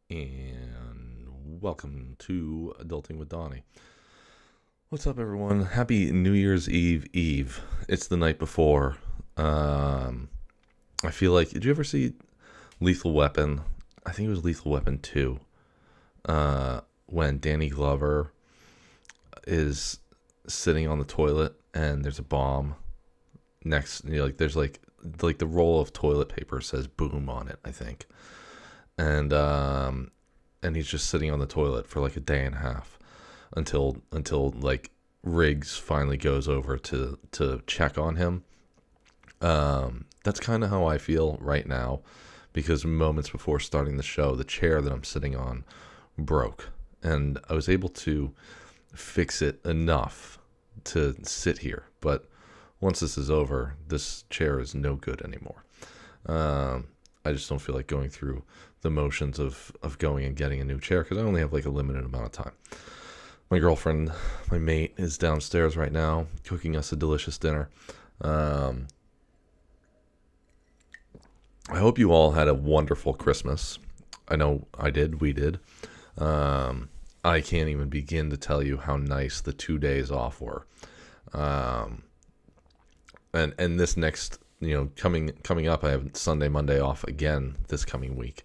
And welcome to Adulting with Donnie. What's up, everyone? Happy New Year's Eve. It's the night before. I feel like, did you ever see Lethal Weapon? I think it was Lethal Weapon 2. When Danny Glover is sitting on the toilet and there's a bomb next, there's the roll of toilet paper says boom on it, I think. And he's just sitting on the toilet for like a day and a half until like Riggs finally goes over to check on him. That's kind of how I feel right now, because moments before starting the show, the chair that I'm sitting on broke, and I was able to fix it enough to sit here. But once this is over, this chair is no good anymore. I just don't feel like going through the motions of going and getting a new chair, because I only have like a limited amount of time. My girlfriend, my mate, is downstairs right now cooking us a delicious dinner. I hope you all had a wonderful Christmas. I know I did. We did. I can't even begin to tell you how nice the 2 days off were. Um, and this next, coming up, I have Sunday, Monday off again this coming week.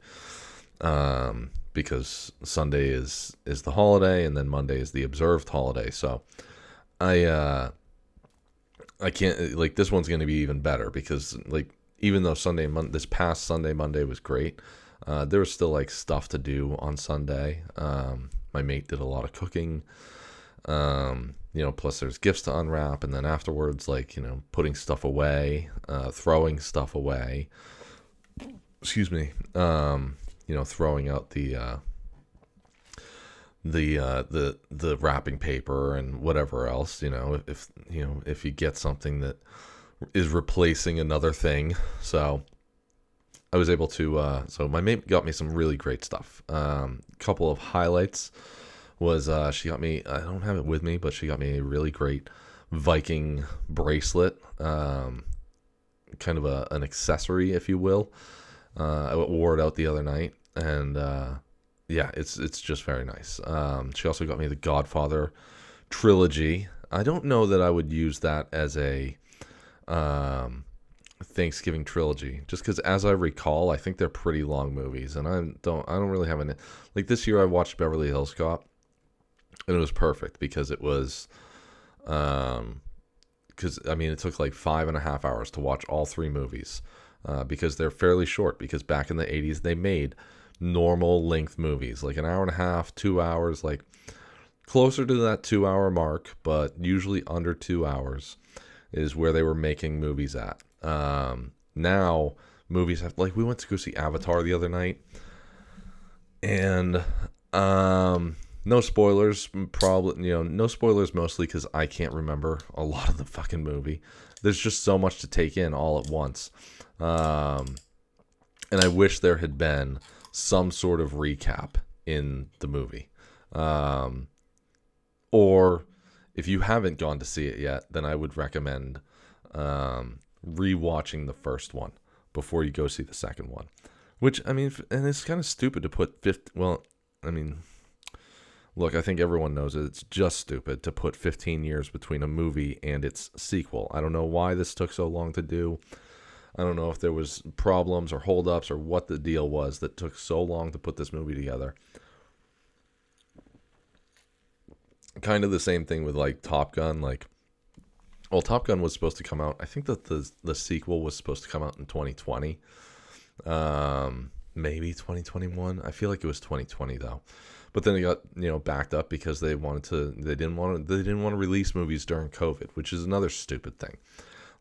Because Sunday is the holiday, and then Monday is the observed holiday. So I can't, like, this one's going to be even better, because like, even though this past Sunday, Monday was great, there was still like stuff to do on Sunday. My mate did a lot of cooking. Plus there's gifts to unwrap, and then afterwards, like, putting stuff away, throwing stuff away. Excuse me. Throwing out the wrapping paper and whatever else. If you get something that is replacing another thing. So I was able to. So my mate got me some really great stuff. Couple of highlights was she got me. I don't have it with me, but she got me a really great Viking bracelet. Kind of an accessory, if you will. I wore it out the other night, and yeah, it's just very nice. She also got me the Godfather trilogy. I don't know that I would use that as a Thanksgiving trilogy, just because, as I recall, I think they're pretty long movies, and I don't really have any. Like, this year I watched Beverly Hills Cop, and it was perfect, because it was it took like 5.5 hours to watch all three movies, because they're fairly short, because back in the 80s they made normal length movies, like an hour and a half, 2 hours, like closer to that 2 hour mark, but usually under 2 hours is where they were making movies at. Now movies have, like, we went to go see Avatar the other night, and no spoilers, probably, no spoilers, mostly because I can't remember a lot of the fucking movie. There's just so much to take in all at once. And I wish there had been some sort of recap in the movie. Or if you haven't gone to see it yet, then I would recommend rewatching the first one before you go see the second one. Which, and it's kind of stupid to put look, I think everyone knows it. It's just stupid to put 15 years between a movie and its sequel. I don't know why this took so long to do. I don't know if there was problems or holdups or what the deal was that took so long to put this movie together. Kind of the same thing with, like, Top Gun. Like, well, Top Gun was supposed to come out, I think that the sequel was supposed to come out in 2020. Maybe 2021. I feel like it was 2020 though. But then it got, backed up, because they didn't want to release movies during COVID, which is another stupid thing.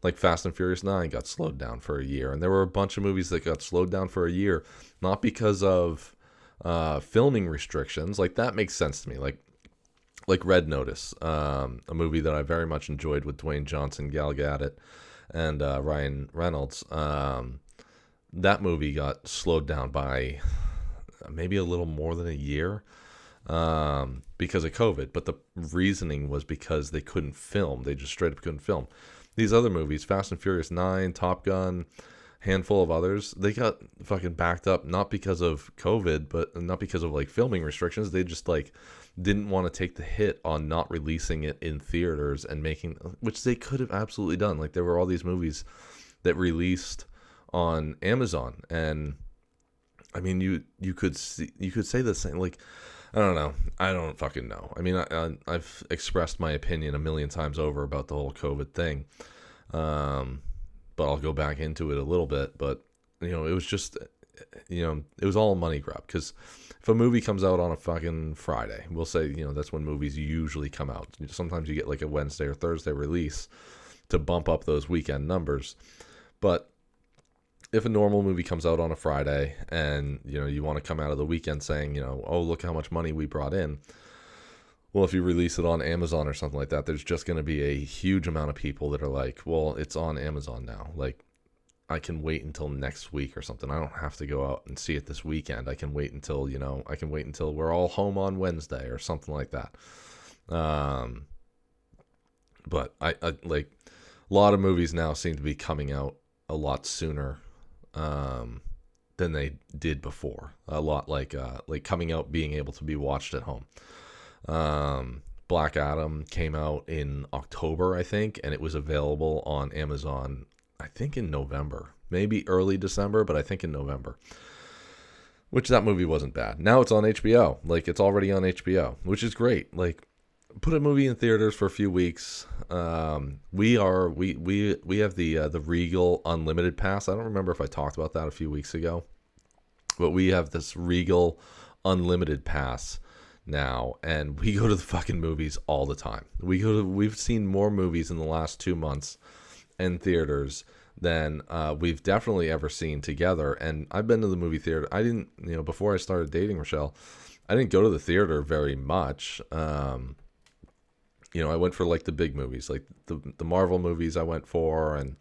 Like Fast and Furious 9 got slowed down for a year, and there were a bunch of movies that got slowed down for a year, not because of filming restrictions. Like, that makes sense to me. Like Red Notice, a movie that I very much enjoyed with Dwayne Johnson, Gal Gadot, and Ryan Reynolds. That movie got slowed down by maybe a little more than a year, because of COVID. But the reasoning was because they couldn't film. They just straight up couldn't film. These other movies, Fast and Furious 9, Top Gun, handful of others, they got fucking backed up, not because of COVID, but not because of like filming restrictions. They just like didn't want to take the hit on not releasing it in theaters and making, which they could have absolutely done. Like there were all these movies that released on Amazon, and I mean, you could say the same. Like, I don't know. I don't fucking know. I mean, I've expressed my opinion a million times over about the whole COVID thing. But I'll go back into it a little bit. But, you know, it was just, you know, it was all a money grab. Because if a movie comes out on a fucking Friday, we'll say, you know, that's when movies usually come out. Sometimes you get like a Wednesday or Thursday release to bump up those weekend numbers. But if a normal movie comes out on a Friday and, you know, you want to come out of the weekend saying, you know, oh, look how much money we brought in. Well, if you release it on Amazon or something like that, there's just going to be a huge amount of people that are like, well, it's on Amazon now. Like, I can wait until next week or something. I don't have to go out and see it this weekend. I can wait until, you know, I can wait until we're all home on Wednesday or something like that. But I like, a lot of movies now seem to be coming out a lot sooner than they did before. A lot like coming out, being able to be watched at home. Black Adam came out in October, I think, and it was available on Amazon, I think in November, maybe early December, but I think in November, which that movie wasn't bad. Now it's on HBO. Like, it's already on HBO, which is great. Like, put a movie in theaters for a few weeks. We have the Regal Unlimited Pass. I don't remember if I talked about that a few weeks ago, but we have this Regal Unlimited Pass now, and we go to the fucking movies all the time. We've seen more movies in the last 2 months in theaters than we've definitely ever seen together. And I've been to the movie theater. I didn't, you know, before I started dating Rochelle, I didn't go to the theater very much. You know, I went for like the big movies, like the Marvel movies I went for, and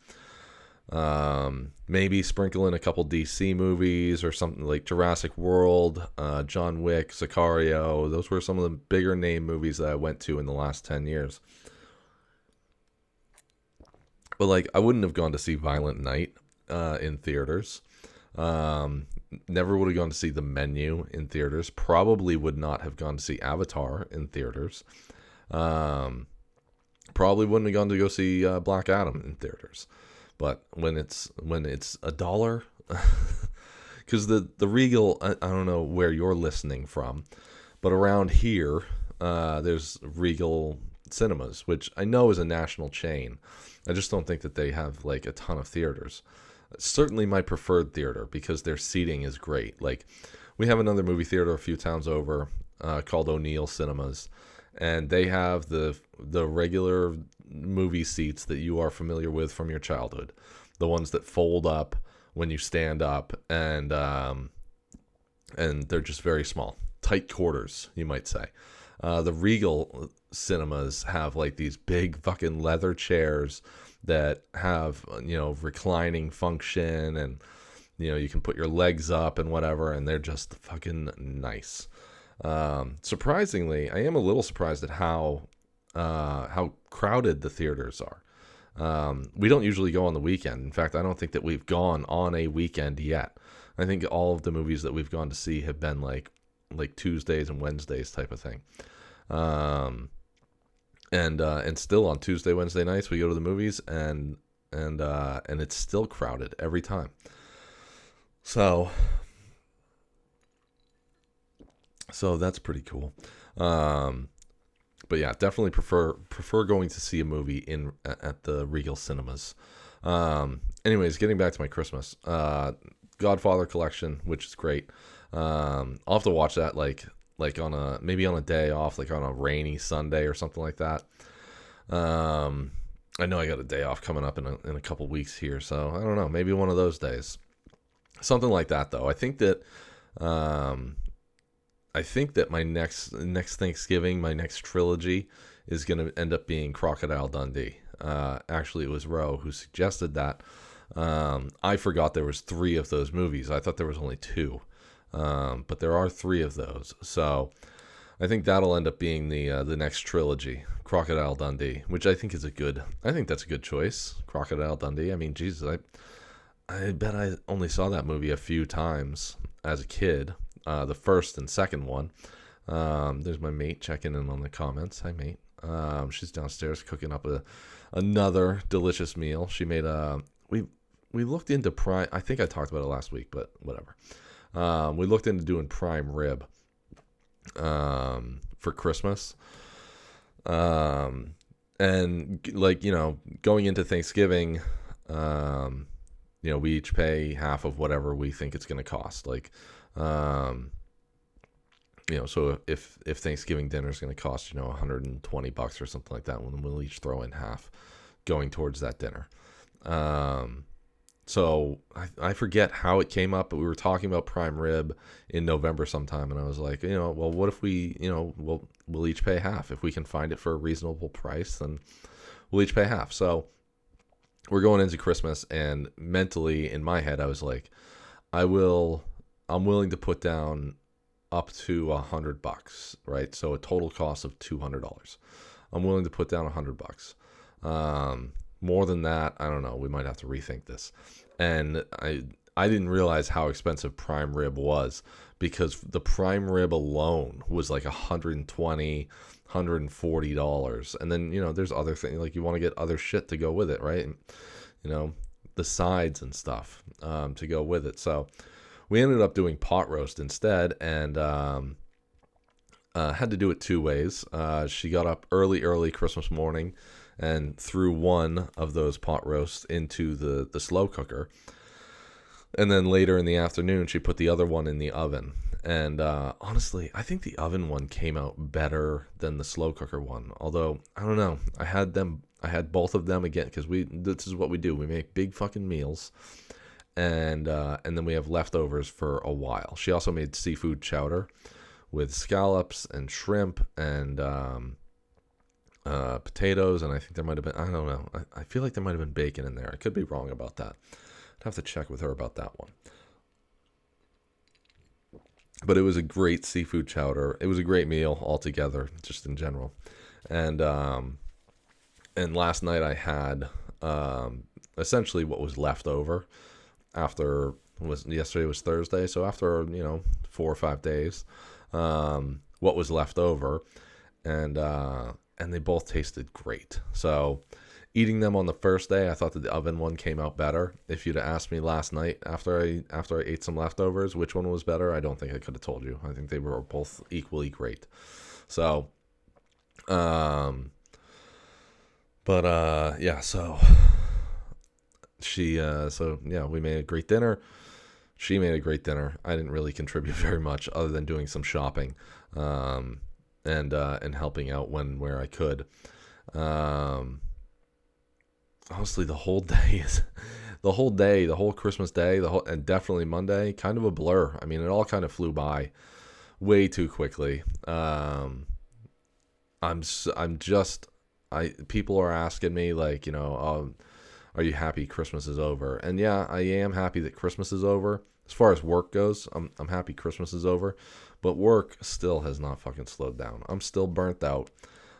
maybe sprinkle in a couple DC movies or something like Jurassic World, John Wick, Sicario. Those were some of the bigger name movies that I went to in the last 10 years. But like, I wouldn't have gone to see Violent Night in theaters. Never would have gone to see The Menu in theaters. Probably would not have gone to see Avatar in theaters. Probably wouldn't have gone to go see Black Adam in theaters. But when it's $1, because the Regal, I don't know where you're listening from, but around here there's Regal Cinemas, which I know is a national chain. I just don't think that they have like a ton of theaters. Certainly my preferred theater, because their seating is great. Like, we have another movie theater a few towns over called O'Neill Cinemas, and they have the regular movie seats that you are familiar with from your childhood, the ones that fold up when you stand up, and they're just very small, tight quarters, you might say. The Regal Cinemas have like these big fucking leather chairs that have, you know, reclining function, and, you know, you can put your legs up and whatever, and they're just fucking nice. Surprisingly, I am a little surprised at how crowded the theaters are. We don't usually go on the weekend. In fact, I don't think that we've gone on a weekend yet. I think all of the movies that we've gone to see have been like Tuesdays and Wednesdays type of thing. And still on Tuesday, Wednesday nights, we go to the movies, and it's still crowded every time. So that's pretty cool. But yeah, definitely prefer going to see a movie at the Regal Cinemas. Anyways, getting back to my Christmas, Godfather Collection, which is great. I'll have to watch that like on a day off, like on a rainy Sunday or something like that. I know I got a day off coming up in a couple weeks here, so I don't know, maybe one of those days, something like that. Though I think that my next Thanksgiving, my next trilogy is going to end up being Crocodile Dundee. Actually, it was Ro who suggested that. I forgot there was 3 of those movies. I thought there was only 2. But there are 3 of those. So I think that'll end up being the next trilogy, Crocodile Dundee, which I think that's a good choice. Crocodile Dundee. I mean, Jesus, I bet I only saw that movie a few times as a kid. The first and second one. There's my mate checking in on the comments. Hi, mate. She's downstairs cooking up another delicious meal. She made we looked into prime. I think I talked about it last week, but whatever. We looked into doing prime rib for Christmas. And like, going into Thanksgiving, we each pay half of whatever we think it's going to cost. Like, so if Thanksgiving dinner is going to cost, $120 or something like that, we'll each throw in half going towards that dinner. So I forget how it came up, but we were talking about prime rib in November sometime, and I was like, well, what if we, we'll each pay half. If we can find it for a reasonable price, then we'll each pay half. So we're going into Christmas, and mentally in my head, I was like, I'm willing to put down up to $100, right? So a total cost of $200. I'm willing to put down $100. More than that, I don't know. We might have to rethink this. And I didn't realize how expensive prime rib was, because the prime rib alone was like $120, $140. And then, there's other things, like you want to get other shit to go with it, right? And, the sides and stuff to go with it. So we ended up doing pot roast instead, and had to do it two ways. She got up early Christmas morning and threw one of those pot roasts into the slow cooker. And then later in the afternoon, she put the other one in the oven. And honestly, I think the oven one came out better than the slow cooker one. Although, I don't know. I had both of them again, because this is what we do. We make big fucking meals. And then we have leftovers for a while. She also made seafood chowder with scallops and shrimp and potatoes, and I think there might have been, I don't know, I feel like there might have been bacon in there. I could be wrong about that. I'd have to check with her about that one. But it was a great seafood chowder. It was a great meal altogether, just in general. And last night I had essentially what was left over yesterday was Thursday, so after 4 or 5 days, what was left over, and they both tasted great. So eating them on the first day, I thought that the oven one came out better. If you'd have asked me last night after I ate some leftovers which one was better, I don't think I could have told you. I think they were both equally great. So yeah, so we made a great dinner. She made a great dinner. I didn't really contribute very much other than doing some shopping and helping out where I could. Honestly, the whole Christmas day, and definitely Monday, kind of a blur. I mean, it all kind of flew by way too quickly. People are asking me, like, are you happy Christmas is over? And yeah, I am happy that Christmas is over. As far as work goes, I'm happy Christmas is over. But work still has not fucking slowed down. I'm still burnt out.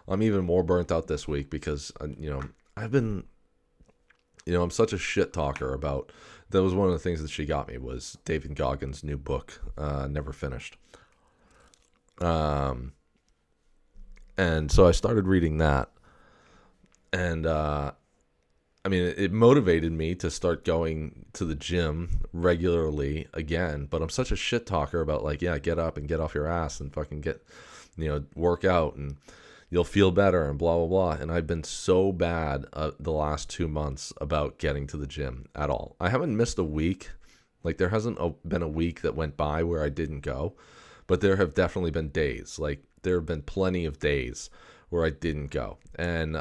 I'm even more burnt out this week because, I've been, I'm such a shit talker about, that was one of the things that she got me, was David Goggins' new book, Never Finished. And so I started reading that. And, it motivated me to start going to the gym regularly again, but I'm such a shit talker about, like, yeah, get up and get off your ass and fucking get, work out and you'll feel better and blah, blah, blah. And I've been so bad the last 2 months about getting to the gym at all. I haven't missed a week. Like, there hasn't been a week that went by where I didn't go, but there have definitely been days. Like, there have been plenty of days where I didn't go. And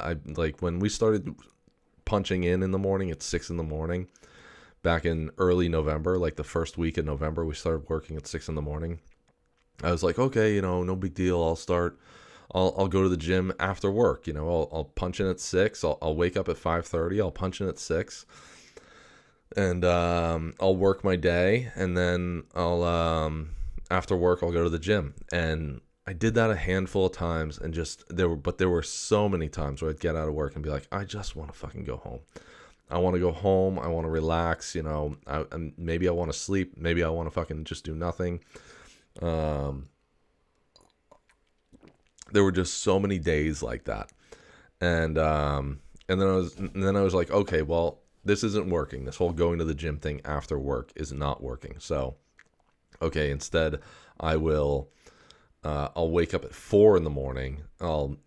when we started punching in the morning at 6 a.m, back in early November, like the first week in November, we started working at 6 a.m. I was like, okay, no big deal. I'll go to the gym after work. I'll punch in at 6. I'll wake up at 5:30. I'll punch in at 6, and I'll work my day, and then I'll after work I'll go to the gym. And I did that a handful of times, and there were so many times where I'd get out of work and be like, I just want to fucking go home. I want to go home. I want to relax. Maybe I want to sleep. Maybe I want to fucking just do nothing. There were just so many days like that, and then I was like, okay, well, this isn't working. This whole going to the gym thing after work is not working. So, okay, instead, I'll wake up at 4 in the morning. I'll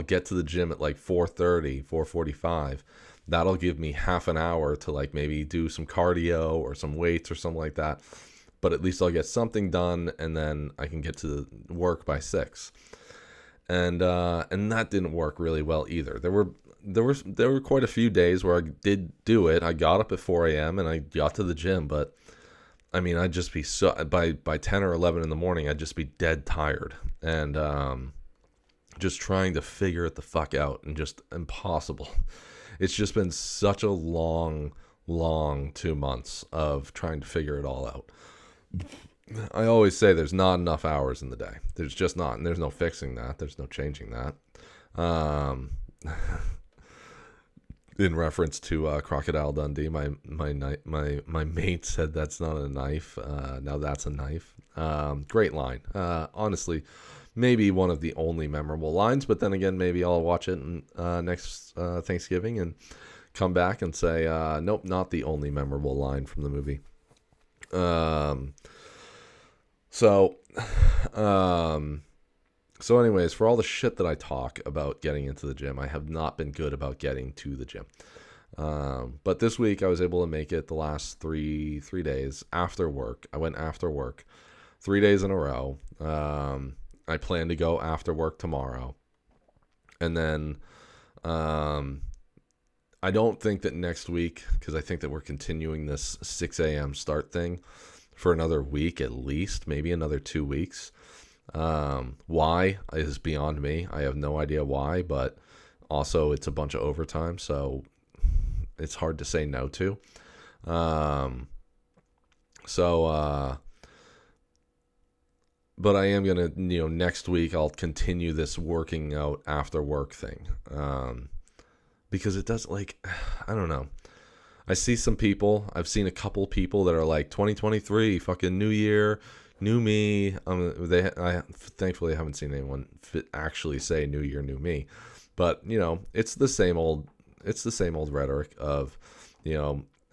get to the gym at like 4:30, 4:45. That'll give me half an hour to like maybe do some cardio or some weights or something like that. But at least I'll get something done, and then I can get to work by 6. And that didn't work really well either. There were quite a few days where I did do it. I got up at 4 a.m. and I got to the gym, but I mean, I'd just be by 10 or 11 in the morning, I'd just be dead tired, and just trying to figure it the fuck out, and just impossible. It's just been such a long 2 months of trying to figure it all out. I always say there's not enough hours in the day. There's just not, and there's no fixing that. There's no changing that. In reference to Crocodile Dundee, my mate said that's not a knife. Now that's a knife. Great line. Honestly, maybe one of the only memorable lines. But then again, maybe I'll watch it next Thanksgiving and come back and say, nope, not the only memorable line from the movie. So anyways, for all the shit that I talk about getting into the gym, I have not been good about getting to the gym. But this week I was able to make it the last three days after work. I went after work 3 days in a row. I plan to go after work tomorrow. And then I don't think that next week, because I think that we're continuing this 6 a.m. start thing for another week at least, maybe another 2 weeks. Why is beyond me. I have no idea why, but also it's a bunch of overtime, so it's hard to say no to. But I am gonna, next week I'll continue this working out after work thing, because it does, like, I don't know. I see some people. I've seen a couple people that are like 2023, fucking new year. New me. I thankfully haven't seen anyone actually say "New Year, New Me," but it's the same old rhetoric of,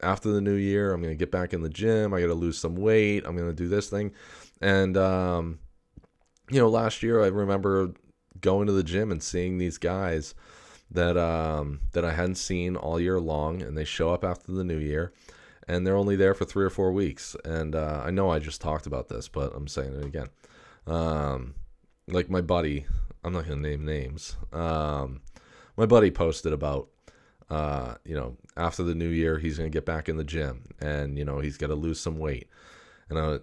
after the new year, I'm gonna get back in the gym. I gotta lose some weight. I'm gonna do this thing, and last year I remember going to the gym and seeing these guys that I hadn't seen all year long, and they show up after the new year. And they're only there for 3 or 4 weeks. And I know I just talked about this, but I'm saying it again. Like my buddy, I'm not going to name names. My buddy posted about, after the new year, he's going to get back in the gym. And, he's got to lose some weight. And I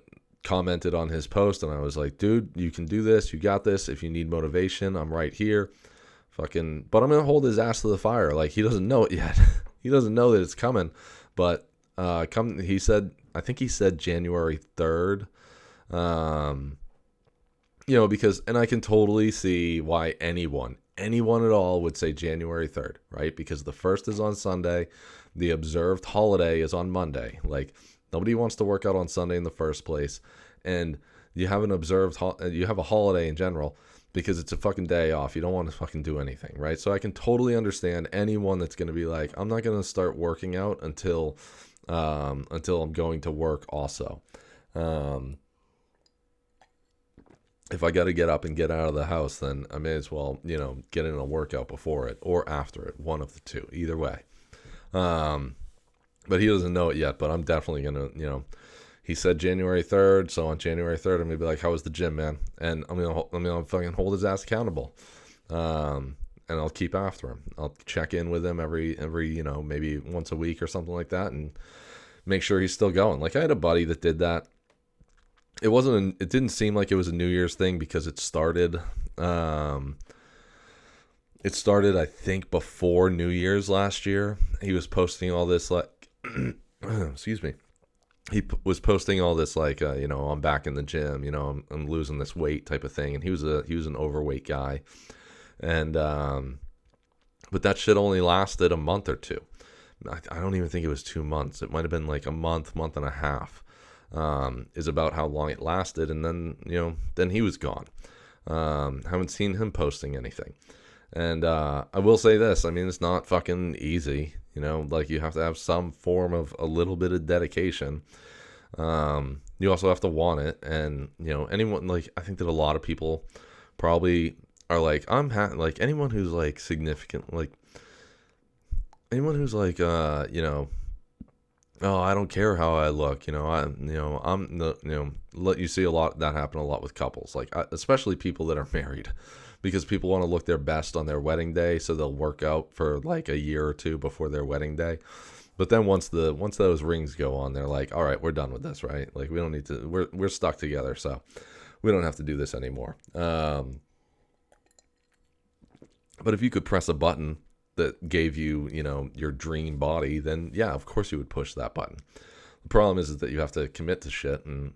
commented on his post, and I was like, dude, you can do this. You got this. If you need motivation, I'm right here. But I'm going to hold his ass to the fire. Like, he doesn't know it yet. He doesn't know that it's coming. But he said, I think he said January 3rd, because, and I can totally see why anyone at all would say January 3rd, right? Because the 1st is on Sunday, the observed holiday is on Monday. Like, nobody wants to work out on Sunday in the first place, and you have you have a holiday in general because it's a fucking day off. You don't want to fucking do anything, right? So I can totally understand anyone that's going to be like, I'm not going to start working out until I'm going to work also. If I got to get up and get out of the house, then I may as well, get in a workout before it or after it, one of the two, either way. But he doesn't know it yet, but I'm definitely going to, he said January 3rd. So on January 3rd, I'm going to be like, how was the gym, man? And I'm going to fucking hold his ass accountable. And I'll keep after him. I'll check in with him every maybe once a week or something like that, and make sure he's still going. Like, I had a buddy that did that. It didn't seem like it was a New Year's thing because it started, I think, before New Year's last year. He was posting all this, like, excuse me. He was posting all this, like, I'm back in the gym, I'm losing this weight type of thing. And he was an overweight guy. And, but that shit only lasted a month or two, I don't even think it was 2 months. It might have been like a month and a half, is about how long it lasted. And then, then he was gone. Haven't seen him posting anything. And I will say this, I mean, it's not fucking easy, like you have to have some form of a little bit of dedication. You also have to want it. And, anyone, like, I think that a lot of people probably are like, like anyone who's like significant, like anyone who's like, oh, I don't care how I look, you see a lot, that happen a lot with couples, like, especially people that are married, because people want to look their best on their wedding day. So they'll work out for like a year or two before their wedding day. But then once those rings go on, they're like, all right, we're done with this, right? Like, we don't need to, we're stuck together. So we don't have to do this anymore. But if you could press a button that gave you, your dream body, then yeah, of course you would push that button. The problem is that you have to commit to shit and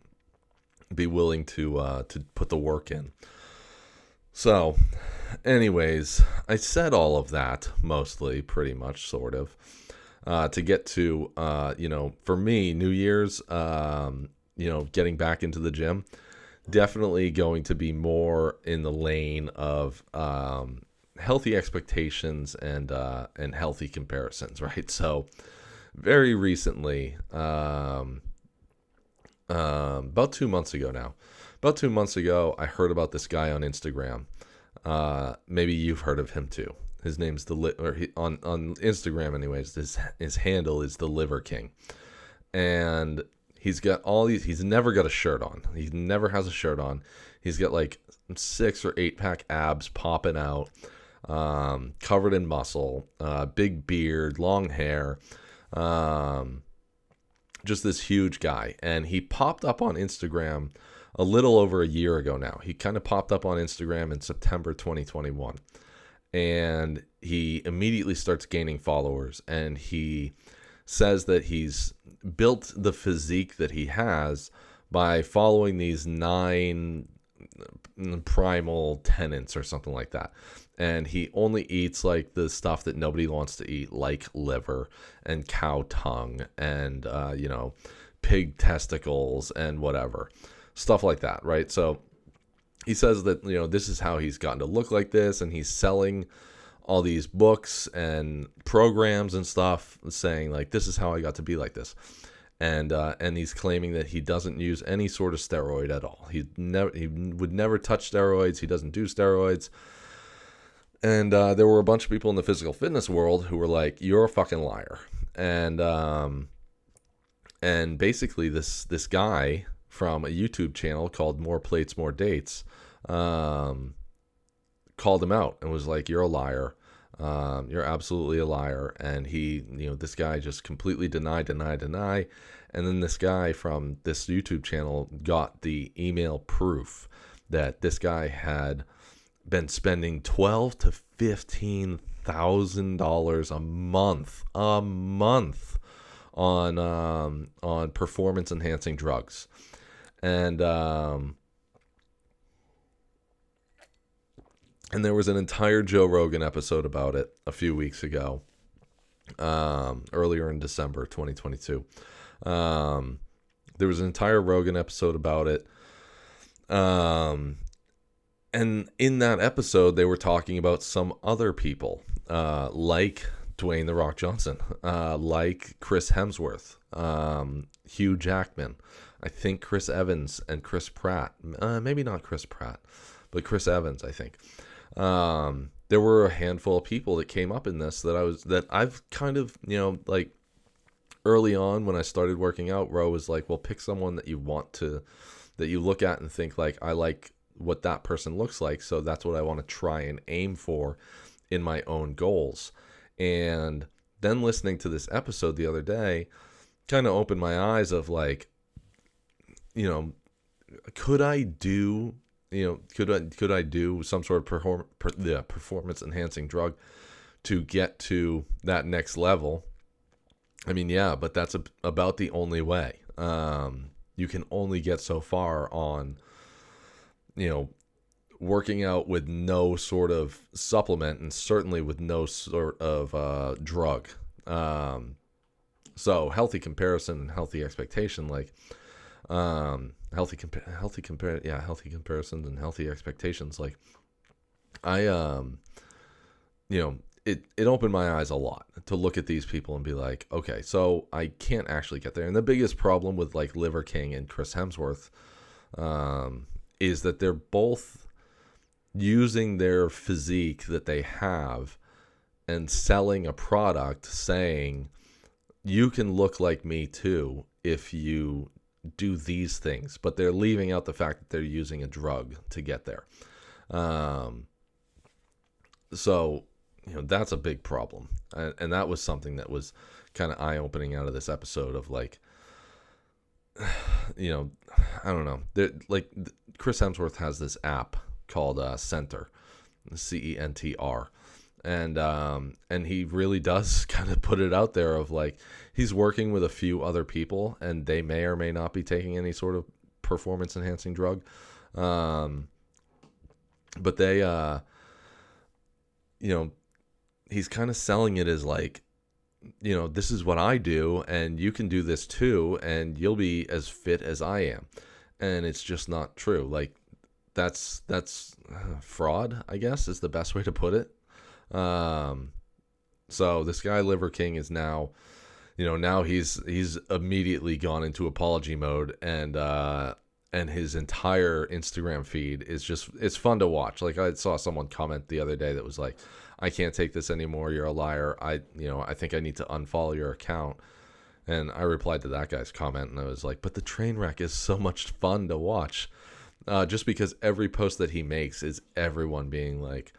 be willing to put the work in. So, anyways, I said all of that, mostly, pretty much, sort of, to get to, for me, New Year's, getting back into the gym, definitely going to be more in the lane of healthy expectations and healthy comparisons, right? So, very recently, about 2 months ago now, I heard about this guy on Instagram. Maybe you've heard of him too. His name's on Instagram, anyways. His handle is the Liver King, and he's got all these. He's never got a shirt on. He never has a shirt on. He's got like 6 or 8 pack abs popping out, covered in muscle, big beard, long hair. Just this huge guy, and he popped up on Instagram a little over a year ago now. He kind of popped up on Instagram in September 2021, and he immediately starts gaining followers, and he says that he's built the physique that he has by following these 9 primal tenets or something like that. And he only eats like the stuff that nobody wants to eat, like liver and cow tongue and pig testicles and whatever stuff like that, right? So he says that this is how he's gotten to look like this, and he's selling all these books and programs and stuff, saying like, this is how I got to be like this. And he's claiming that he doesn't use any sort of steroid at all. He would never touch steroids. He doesn't do steroids. And there were a bunch of people in the physical fitness world who were like, you're a fucking liar. And basically this guy from a YouTube channel called More Plates, More Dates, called him out and was like, you're a liar. You're absolutely a liar. And he, this guy just completely denied. And then this guy from this YouTube channel got the email proof that this guy had been spending $12,000 to $15,000 a month on performance enhancing drugs. And there was an entire Joe Rogan episode about it a few weeks ago, earlier in December 2022. There was an entire Rogan episode about it. And in that episode, they were talking about some other people, like Dwayne "The Rock" Johnson, like Chris Hemsworth, Hugh Jackman, I think Chris Evans and Chris Pratt. Maybe not Chris Pratt, but Chris Evans, I think. There were a handful of people that came up in this that I've kind of, like early on when I started working out, Ro was like, well, pick someone that you look at and think like, I like what that person looks like, so that's what I want to try and aim for in my own goals. And then listening to this episode the other day kind of opened my eyes of like, could I do some sort of performance enhancing drug to get to that next level? I mean, yeah, but that's about the only way. You can only get so far on, working out with no sort of supplement, and certainly with no sort of drug. So healthy comparison and healthy expectation, like healthy comparisons and healthy expectations. Like I it opened my eyes a lot to look at these people and be like, okay, so I can't actually get there. And the biggest problem with like Liver King and Chris Hemsworth is that they're both using their physique that they have and selling a product saying, you can look like me too if you do these things. But they're leaving out the fact that they're using a drug to get there. So, that's a big problem. And that was something that was kind of eye-opening out of this episode of like, I don't know. Like Chris Hemsworth has this app called Center, CENTR. And he really does kind of put it out there of like, he's working with a few other people and they may or may not be taking any sort of performance enhancing drug. But they, he's kind of selling it as like, this is what I do and you can do this too and you'll be as fit as I am. And it's just not true. Like that's fraud, I guess, is the best way to put it. So this guy Liver King is now, now he's immediately gone into apology mode and his entire Instagram feed is just, it's fun to watch. Like I saw someone comment the other day that was like, I can't take this anymore. You're a liar. I think I need to unfollow your account. And I replied to that guy's comment and I was like, but the train wreck is so much fun to watch. Just because every post that he makes is everyone being like,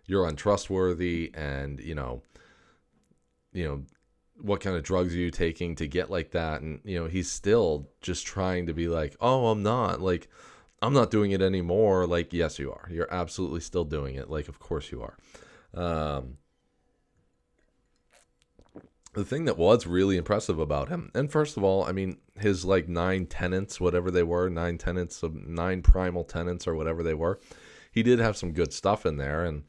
you're untrustworthy and, what kind of drugs are you taking to get like that? And, he's still just trying to be like, oh, I'm not doing it anymore. Like, yes, you are. You're absolutely still doing it. Like, of course you are. The thing that was really impressive about him, and first of all, I mean, his like 9 tenets, whatever they were, 9 primal tenets or whatever they were, he did have some good stuff in there. And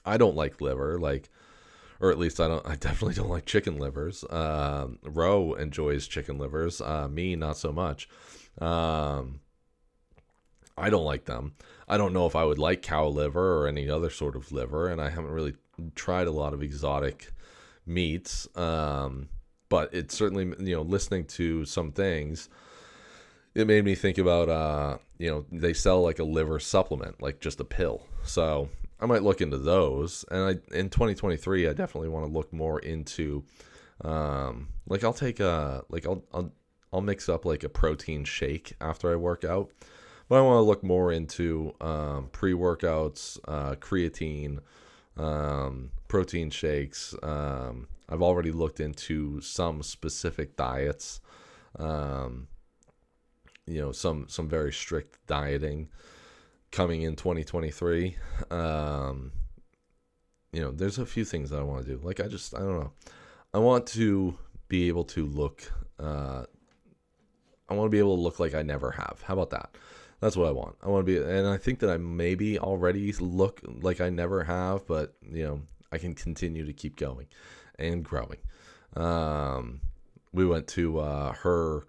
I don't like liver, or at least I definitely don't like chicken livers. Ro enjoys chicken livers. Me, not so much. I don't like them. I don't know if I would like cow liver or any other sort of liver, and I haven't really tried a lot of exotic meats. But it certainly, listening to some things, it made me think about, they sell like a liver supplement, like just a pill. So I might look into those. And in 2023, I definitely want to look more into, like I'll take I'll mix up like a protein shake after I work out. But I want to look more into pre-workouts, creatine, protein shakes. I've already looked into some specific diets, some very strict dieting coming in 2023. There's a few things that I want to do. Like I don't know. I want to be able to look. I want to be able to look like I never have. How about that? That's what I want. I want to be, and I think that I maybe already look like I never have, but I can continue to keep going and growing. We went to her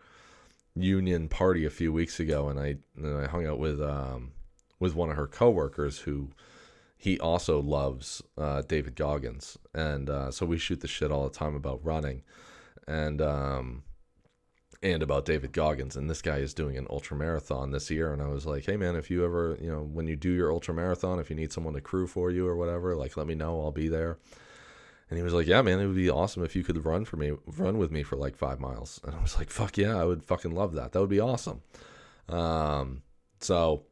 union party a few weeks ago, and I hung out with one of her coworkers who he also loves David Goggins, and so we shoot the shit all the time about running, and about David Goggins. And this guy is doing an ultra marathon this year, and I was like, hey man, if you ever, when you do your ultra marathon, if you need someone to crew for you or whatever, like let me know, I'll be there. And he was like, yeah man, it would be awesome if you could run with me for like 5 miles. And I was like, fuck yeah, I would fucking love that. That would be awesome. So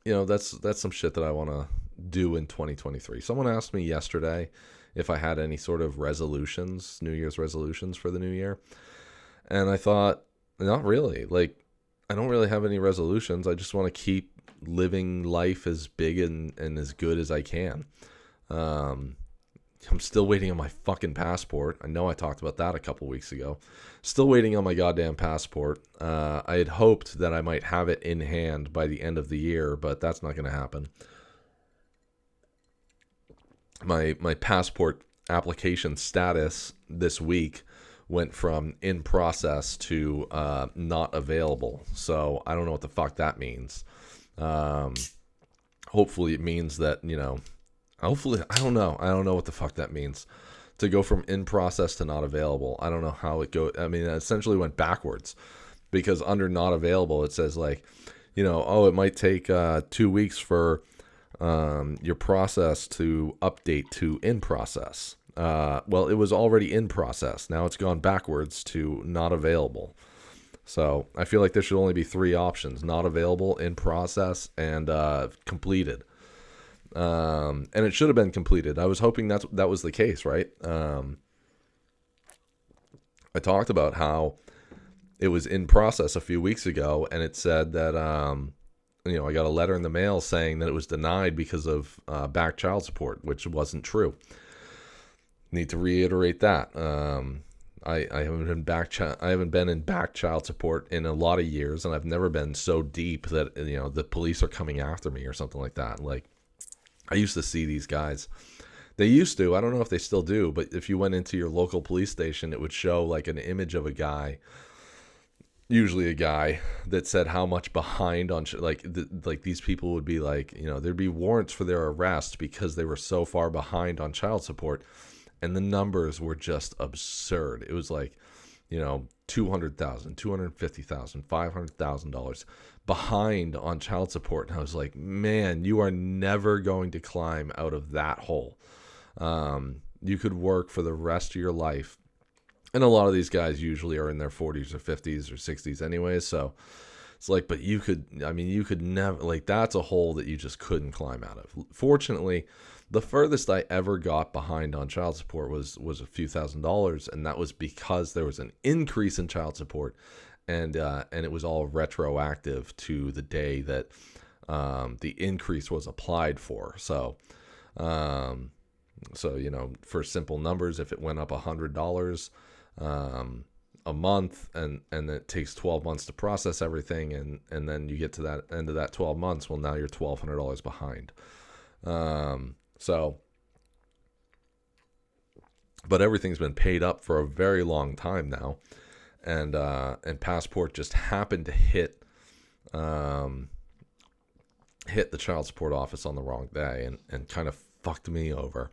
that's some shit that I want to do in 2023. Someone asked me yesterday if I had any sort of resolutions, New Year's resolutions for the new year. And I thought, not really. Like, I don't really have any resolutions. I just want to keep living life as big and as good as I can. I'm still waiting on my fucking passport. I know I talked about that a couple weeks ago. Still waiting on my goddamn passport. I had hoped that I might have it in hand by the end of the year, but that's not going to happen. My passport application status this week went from in process to not available. So I don't know what the fuck that means. Hopefully it means that, hopefully, I don't know. I don't know what the fuck that means. To go from in process to not available. I don't know how it goes. I mean, it essentially went backwards, because under not available, it says like, it might take 2 weeks for your process to update to in process. Well, it was already in process. Now it's gone backwards to not available. So I feel like there should only be 3 options: not available, in process, and completed. And it should have been completed. I was hoping that was the case, right? I talked about how it was in process a few weeks ago, and it said that I got a letter in the mail saying that it was denied because of back child support, which wasn't true. Need to reiterate that. I haven't been in back child support in a lot of years, and I've never been so deep that the police are coming after me or something like that. Like, I used to see these guys. They used to. I don't know if they still do, but if you went into your local police station, it would show like an image of a guy, usually a guy, that said how much behind on like these people would be like, there'd be warrants for their arrest because they were so far behind on child support, and the numbers were just absurd. It was like, $200,000, $250,000, $500,000 behind on child support. And I was like, man, you are never going to climb out of that hole. You could work for the rest of your life. And a lot of these guys usually are in their 40s or 50s or 60s anyway. So it's like, but you could never, like, that's a hole that you just couldn't climb out of. Fortunately, the furthest I ever got behind on child support was a few $1,000s, and that was because there was an increase in child support, and it was all retroactive to the day that the increase was applied for. So, for simple numbers, if it went up $100 a month, and it takes 12 months to process everything, and then you get to that end of that 12 months, well, now you're $1,200 behind. But everything's been paid up for a very long time now, and Passport just happened to hit the child support office on the wrong day, and kind of fucked me over.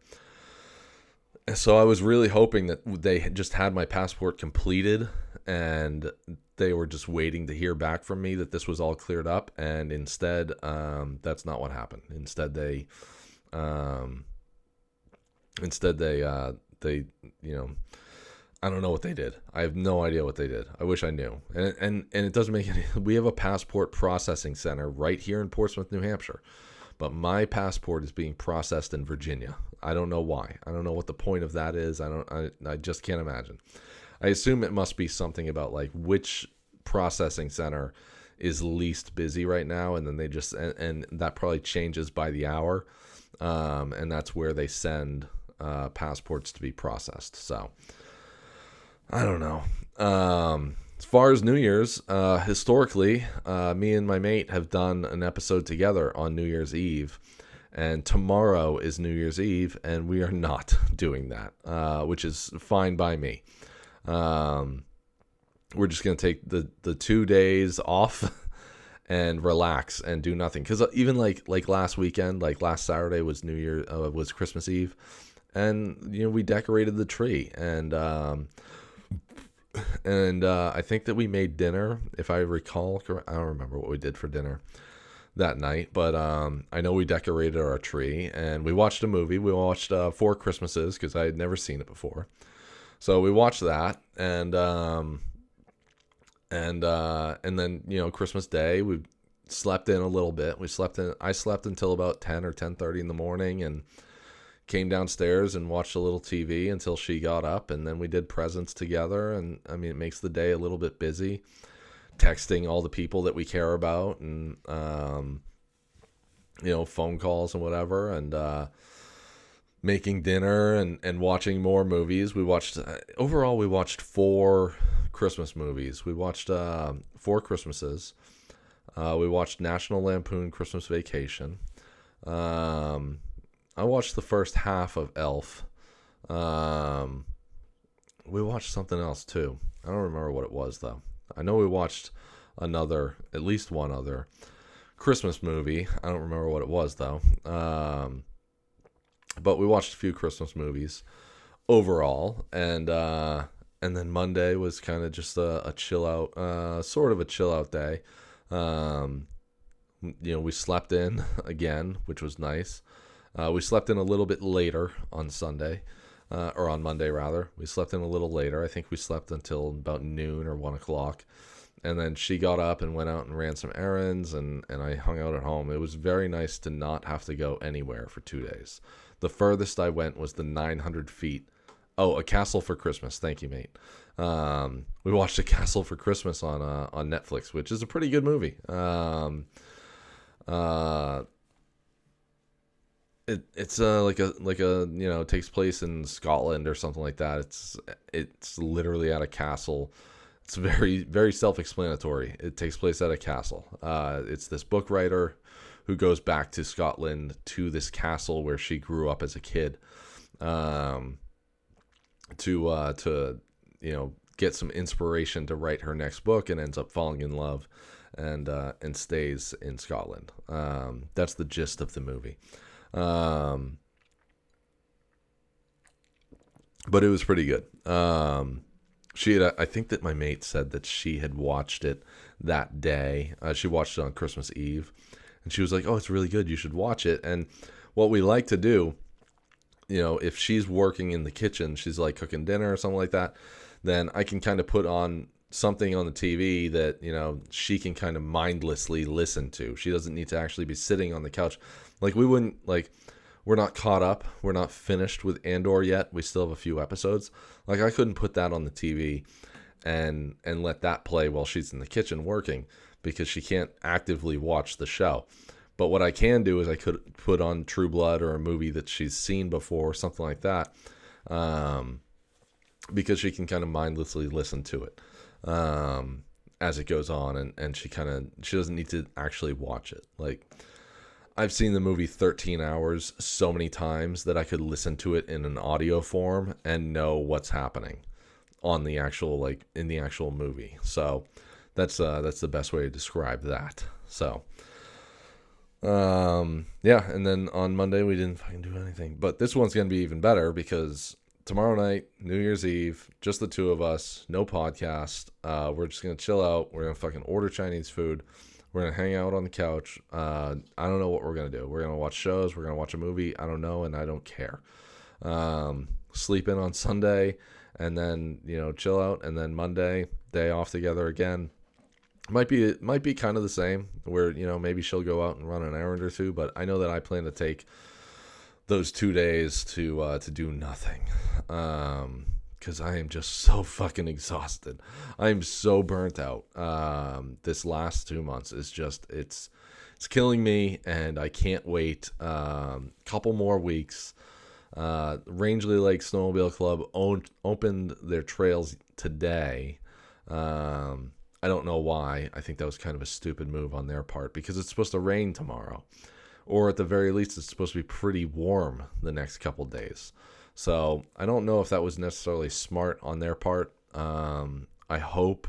And so I was really hoping that they had just had my passport completed, and they were just waiting to hear back from me that this was all cleared up. And instead, that's not what happened. Instead, they I don't know what they did. I have no idea what they did. I wish I knew. And it doesn't make any. We have a passport processing center right here in Portsmouth, New Hampshire, but my passport is being processed in Virginia. I don't know why. I don't know what the point of that is. I just can't imagine. I assume it must be something about like which processing center is least busy right now, and then they just and that probably changes by the hour. And that's where they send passports to be processed. So I don't know. As far as New Year's, historically, me and my mate have done an episode together on New Year's Eve, and tomorrow is New Year's Eve, and we are not doing that, which is fine by me. We're just going to take the 2 days off and relax and do nothing. Because even like last weekend, like last Saturday was was Christmas Eve, and we decorated the tree, and I think that we made dinner, if I recall. I don't remember what we did for dinner that night, but I know we decorated our tree, and we watched a movie. We watched Four Christmases, because I had never seen it before. So we watched that, and then Christmas Day we slept in a little bit. I slept until about 10 or 10:30 in the morning, and came downstairs and watched a little TV until she got up, and then we did presents together. And I mean, it makes the day a little bit busy, texting all the people that we care about, and phone calls and whatever, and making dinner and watching more movies. We watched overall 4 Christmas movies. We watched 4 Christmases. We watched National Lampoon Christmas Vacation. I watched the first half of Elf. Um, we watched something else too. I don't remember what it was though. I know we watched at least one other Christmas movie. I don't remember what it was though. But we watched a few Christmas movies overall, and then Monday was kind of just a chill out, sort of a chill out day. Um, we slept in again, which was nice. We slept in a little bit later on Sunday, or on Monday rather. We slept in a little later. I think we slept until about noon or 1 o'clock. And then she got up and went out and ran some errands, and I hung out at home. It was very nice to not have to go anywhere for 2 days. The furthest I went was the 900 feet. Oh, A Castle for Christmas. Thank you, mate. We watched A Castle for Christmas on Netflix, which is a pretty good movie. Uh, it's like a it takes place in Scotland or something like that. It's literally at a castle. It's very very self-explanatory. It takes place at a castle. It's this book writer who goes back to Scotland to this castle where she grew up as a kid, to get some inspiration to write her next book, and ends up falling in love, and stays in Scotland. That's the gist of the movie. Um, but it was pretty good. I think that my mate said that she had watched it that day. She watched it on Christmas Eve, and she was like, "Oh, it's really good. You should watch it." And what we like to do, if she's working in the kitchen, she's like cooking dinner or something like that, then I can kind of put on something on the TV that, she can kind of mindlessly listen to. She doesn't need to actually be sitting on the couch. Like we're not caught up. We're not finished with Andor yet. We still have a few episodes. Like I couldn't put that on the TV and let that play while she's in the kitchen working, because she can't actively watch the show. But what I can do is I could put on True Blood or a movie that she's seen before, something like that, because she can kind of mindlessly listen to it as it goes on, and she doesn't need to actually watch it. Like I've seen the movie 13 Hours so many times that I could listen to it in an audio form and know what's happening on the actual in the actual movie. So that's the best way to describe that. So. Yeah, and then on Monday we didn't fucking do anything. But this one's gonna be even better because tomorrow night, New Year's Eve, just the two of us, no podcast. We're just gonna chill out. We're gonna fucking order Chinese food. We're gonna hang out on the couch. I don't know what we're gonna do. We're gonna watch shows. We're gonna watch a movie. I don't know, and I don't care. Sleep in on Sunday, and then chill out, and then Monday day off together again. Might be kind of the same, where maybe she'll go out and run an errand or two, but I know that I plan to take those 2 days to do nothing, because I am just so fucking exhausted. I am so burnt out. This last 2 months is just it's killing me, and I can't wait. Couple more weeks. Rangeley Lake Snowmobile Club opened their trails today. I don't know why. I think that was kind of a stupid move on their part, because it's supposed to rain tomorrow. Or at the very least, it's supposed to be pretty warm the next couple days. So I don't know if that was necessarily smart on their part. I hope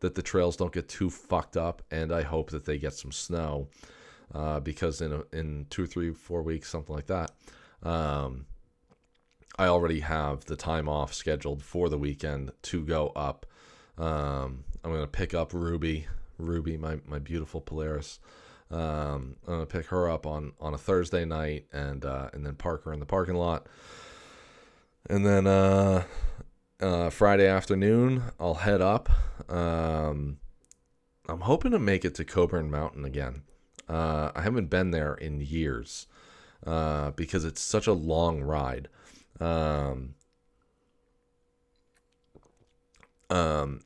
that the trails don't get too fucked up, and I hope that they get some snow, because in 2, 3, 4 weeks, something like that, I already have the time off scheduled for the weekend to go up. I'm going to pick up Ruby, my beautiful Polaris. I'm going to pick her up on a Thursday night, and then park her in the parking lot. And then Friday afternoon, I'll head up. I'm hoping to make it to Coburn Mountain again. I haven't been there in years, because it's such a long ride.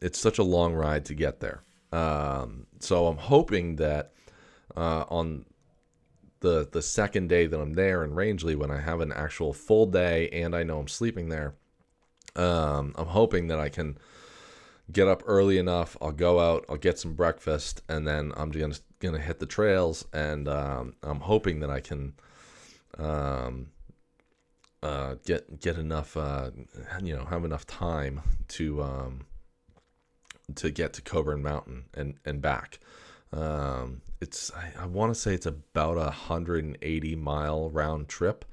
It's such a long ride to get there. So I'm hoping that on the second day that I'm there in Rangeley, when I have an actual full day and I know I'm sleeping there, I'm hoping that I can get up early enough. I'll go out, I'll get some breakfast, and then I'm gonna hit the trails. And I'm hoping that I can get enough have enough time to get to Coburn Mountain and back. I want to say it's about 180-mile round trip,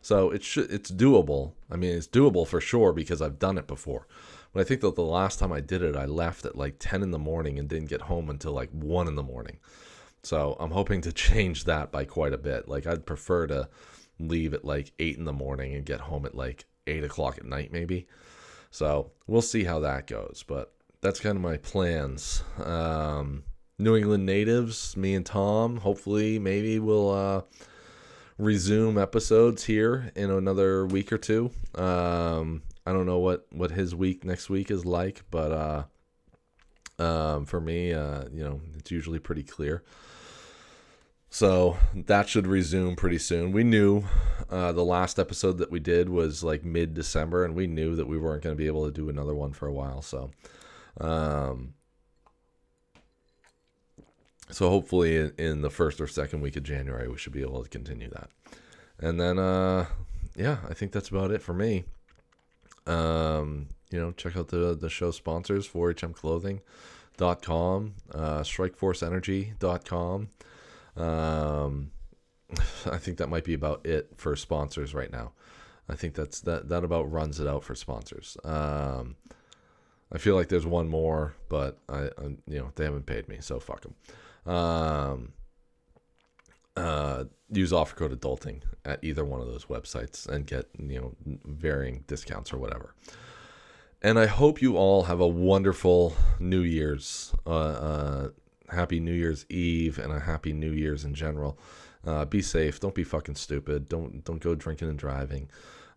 so it's doable. I mean, it's doable for sure because I've done it before. But I think that the last time I did it, I left at like 10 in the morning and didn't get home until like 1 in the morning. So I'm hoping to change that by quite a bit. Like, I'd prefer to leave at like 8 in the morning and get home at like 8 o'clock at night maybe. So we'll see how that goes. But that's kind of my plans. New England natives, me and Tom, hopefully maybe we'll resume episodes here in another week or two. I don't know what his week next week is like, but for me, it's usually pretty clear. So that should resume pretty soon. We knew the last episode that we did was like mid-December, and we knew that we weren't going to be able to do another one for a while. So hopefully in the first or second week of January, we should be able to continue that. And then, I think that's about it for me. Check out the show sponsors, 4HMclothing.com, strikeforceenergy.com. I think that might be about it for sponsors right now. I think that about runs it out for sponsors. I feel like there's one more, but they haven't paid me, so fuck them. Use offer code adulting at either one of those websites and get varying discounts or whatever. And I hope you all have a wonderful New Year's, happy New Year's Eve, and a happy New Year's in general. Be safe. Don't be fucking stupid. Don't go drinking and driving.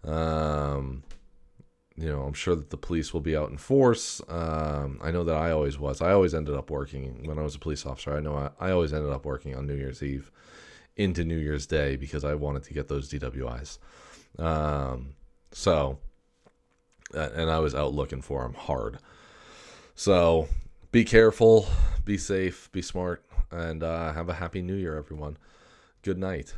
I'm sure that the police will be out in force. I know that I always was. I always ended up working when I was a police officer. I know I always ended up working on New Year's Eve into New Year's Day because I wanted to get those DWIs. And I was out looking for them hard. So be careful, be safe, be smart, and have a happy New Year, everyone. Good night.